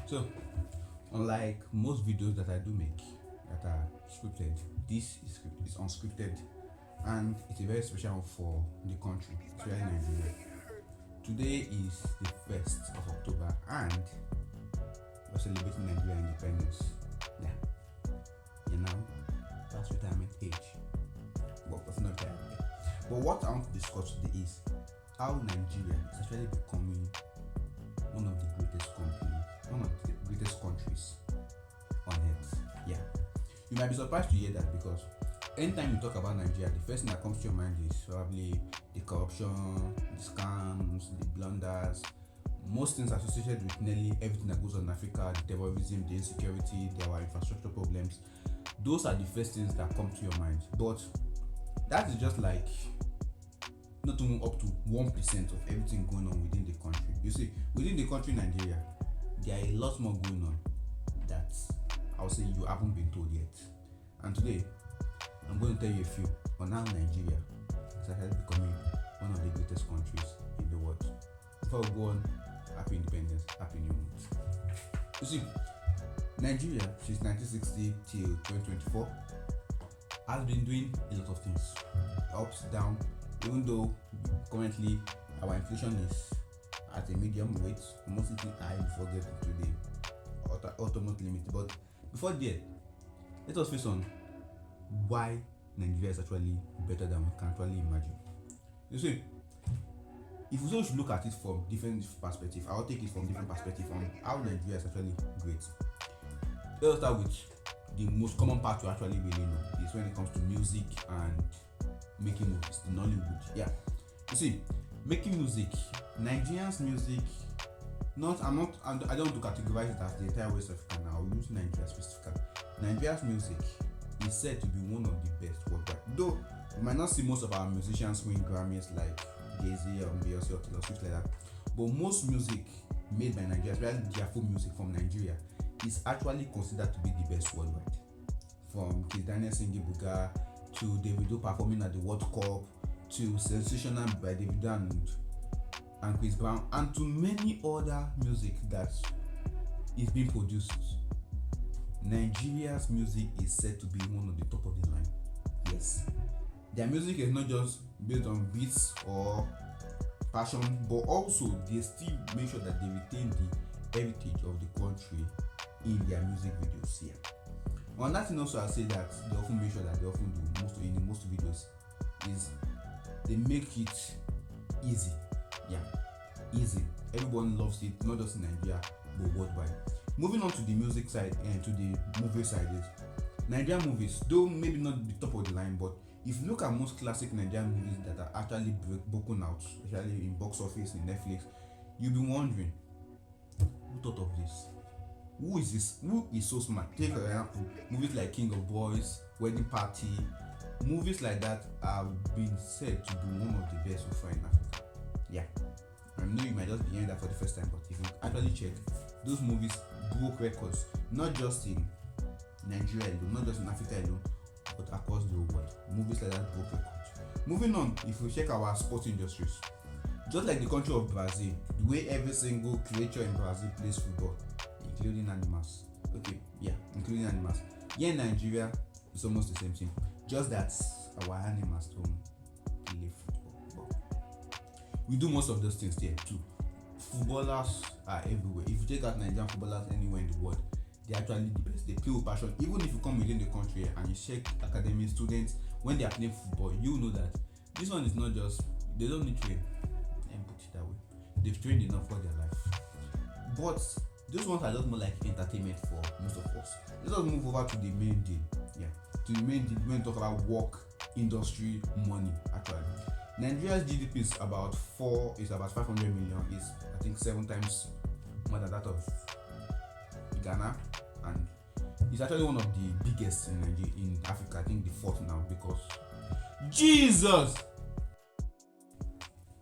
So, unlike most videos that I do make that are scripted, this is unscripted, and it's a very special one for the country, especially Nigeria. Today is the 1st of October, and we're celebrating Nigeria independence. Yeah, you know, that's retirement age. Well, that's not retirement age. But what I want to discuss today is how Nigeria is actually becoming one of the greatest countries on earth. Yeah, you might be surprised to hear that because anytime you talk about Nigeria, the first thing that comes to your mind is probably the corruption, the scams, the blunders, most things associated with nearly everything that goes on in Africa, the terrorism, the insecurity, our infrastructure problems. Those are the first things that come to your mind. But that is just like not even up to 1% of everything going on within the country. You see, within the country Nigeria, there are a lot more going on that I would say you haven't been told yet. And today, I'm going to tell you a few on how Nigeria is actually becoming one of the greatest countries in the world. Before we go on, happy independence, happy new month. You see, Nigeria since 1960 till 2024 has been doing a lot of things, ups, down. Even though currently our inflation is at a medium rate, almost hitting high before getting to the ultimate limit. But before that, let us face on why Nigeria is actually better than we can actually imagine. You see, if we should look at it from different perspectives, I'll take it from different perspectives on how Nigeria is actually great. Let's start with the most common part to actually really know is when it comes to music and making movies, the Nollywood. Yeah, you see, making music, Nigerians music. I don't want to categorize it as the entire West Africa now. I'll use Nigeria specifically. Nigeria's music is said to be one of the best worldwide. Though we might not see most of our musicians win Grammys like Jay-Z or Beyonce or Taylor Swift like that, but most music made by Nigeria, especially youthful music from Nigeria, is actually considered to be the best worldwide. From Kid Daniel singing Buga to Davido performing at the World Cup to Sensational by Davido and Chris Brown, and to many other music that is being produced. Nigeria's music is said to be one of the top of the line. Yes, their music is not just based on beats or passion, but also they still make sure that they retain the heritage of the country in their music videos here. On that thing also, I say that they often make sure that they often do in most videos is they make it easy. Yeah, easy. Everyone loves it, not just in Nigeria but worldwide. Moving on to the music side and to the movie side is Nigerian movies, though maybe not the top of the line, but if you look at most classic Nigerian movies that are actually broken out, especially in box office, in Netflix, you'll be wondering, who thought of this? Who is this? Who is so smart? Take for example, movies like King of Boys, Wedding Party, movies like that have been said to be one of the best so far in Africa. Yeah, I know you might just be hearing that for the first time, but if you actually check, those movies broke records, not just in Nigeria alone, not just in Africa alone, but across the whole world. Movies like that broke records. Moving on, if we check our sports industries, just like the country of Brazil, the way every single creature in Brazil plays football, including animals. Okay, yeah, including animals. Here in Nigeria, it's almost the same thing. Just that our animals don't play football. But we do most of those things there too. Footballers are everywhere. If you check out Nigerian footballers anywhere in the world, they're actually the best. They play with passion. Even if you come within the country and you check academic students when they are playing football, you know that this one is not just, they don't need train. Let me put it that way. They've trained enough for their life. But those ones are just more like entertainment for most of us. Let us move over to the main deal. Yeah, to the main deal when we talk about work, industry, money. Actually, Nigeria's GDP is about 500 million. Is I think 7 times more than that of Ghana, and it's actually one of the biggest in Africa. I think the fourth now because Jesus.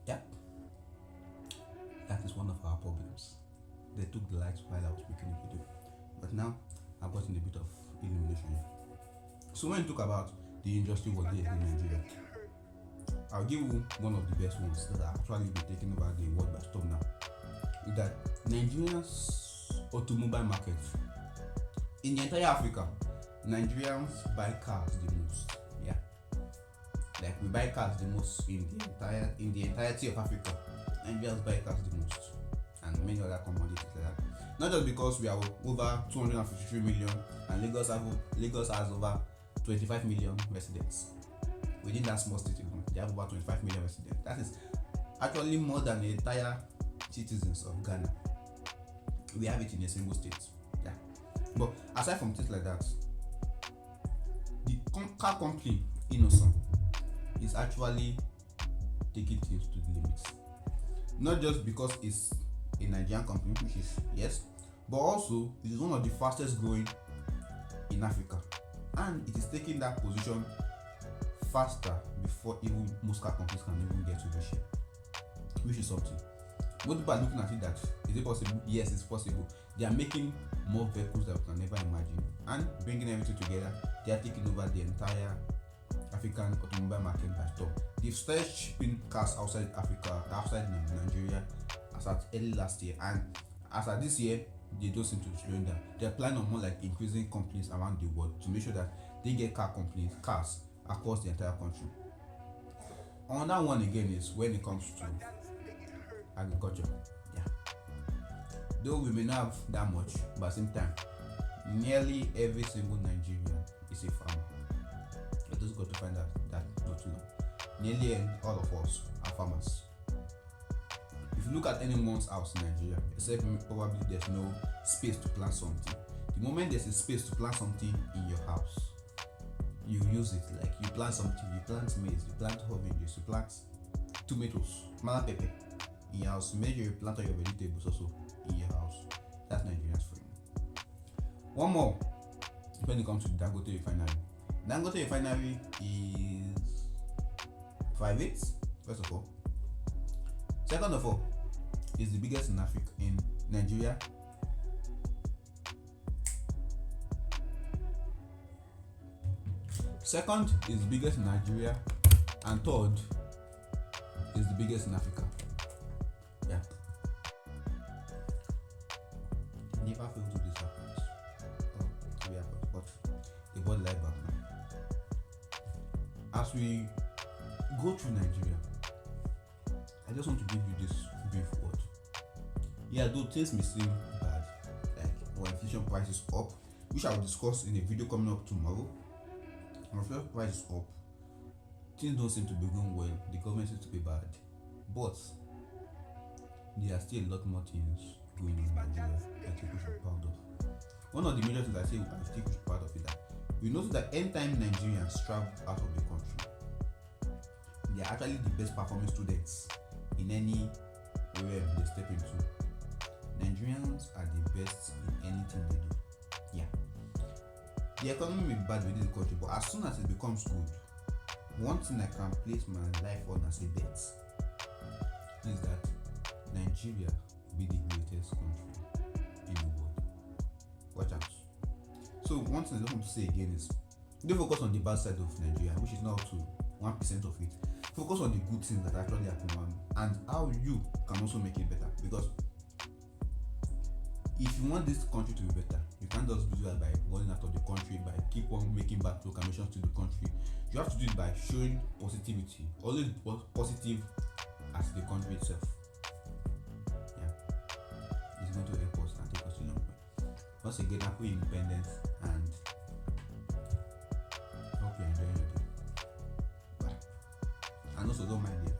Yeah, that is one of our problems. They took the lights while I was making a video, but now I've gotten a bit of illumination here. So when you talk about the industry what they in Nigeria, I'll give you one of the best ones that are actually be taking over the world by storm now. Is that Nigerians automobile market. In the entire Africa, Nigerians buy cars the most. Yeah, like we buy cars the most in the entirety of Africa. Nigerians buy cars the most, and many other commodities like that. Not just because we are over 253 million and Lagos has over 25 million residents. Within that small state alone, they have over 25 million residents. That is actually more than the entire citizens of Ghana. We have it in a single state. Yeah. But aside from things like that, the car company Innocent is actually taking things to the limits. Not just because it's a Nigerian company, which is yes, but also it is one of the fastest growing in Africa, and it is taking that position faster before even most car companies can even get to this share, which is something. Most people are looking at it that is it possible? Yes, it's possible. They are making more vehicles that we can never imagine, and bringing everything together, they are taking over the entire African automobile market by storm. They've started shipping cars outside Africa, outside Nigeria, as at early last year, and as at this year, they don't seem to be slowing down. They're planning on more like increasing companies around the world to make sure that they get cars across the entire country. Another one again is when it comes to agriculture. Yeah. Though we may not have that much, but at the same time, nearly every single Nigerian is a farmer. I just got to find out that not too long. Nearly all of us are farmers. If you look at anyone's house in Nigeria, except probably there's no space to plant something. The moment there's a space to plant something in your house, you use it. Like you plant something, you plant maize, you plant oranges, you plant tomatoes, mala pepper in your house. Make sure you plant all your vegetables also in your house. That's Nigerians for you. One more when it comes to Dangote refinery. Dangote refinery is private, first of all. Second of all, is the biggest in Africa, in Nigeria. Second is the biggest in Nigeria, and third is the biggest in Africa. Yeah. Never fail to disappoint. But they bought life back now. As we go through Nigeria, I just want to give you this brief word. Yeah, though things may seem bad, like our inflation price is up, which I will discuss in a video coming up tomorrow. Our inflation price is up. Things don't seem to be going well. The government seems to be bad, but there are still a lot more things going on in Nigeria that I think we should be proud of. One of the major things I think we should be proud of is that we notice that anytime Nigerians travel out of the country, they are actually the best performing students in any area they step into. Nigerians are the best in anything they do. Yeah. The economy may be bad within the country, but as soon as it becomes good, one thing I can place my life on as a bet is that Nigeria will be the greatest country in the world. Watch out. So one thing I want to say again is don't focus on the bad side of Nigeria, which is not up to 1% of it. Focus on the good things that actually happen and how you can also make it better. Because if you want this country to be better, you can't just do that by running out of the country, by keep on making bad proclamations to the country. You have to do it by showing positivity, always positive as the country itself. Yeah, it's going to help us and take us to a long way. Once again, happy independence and hope you're enjoying your day. Bye. And also don't mind it.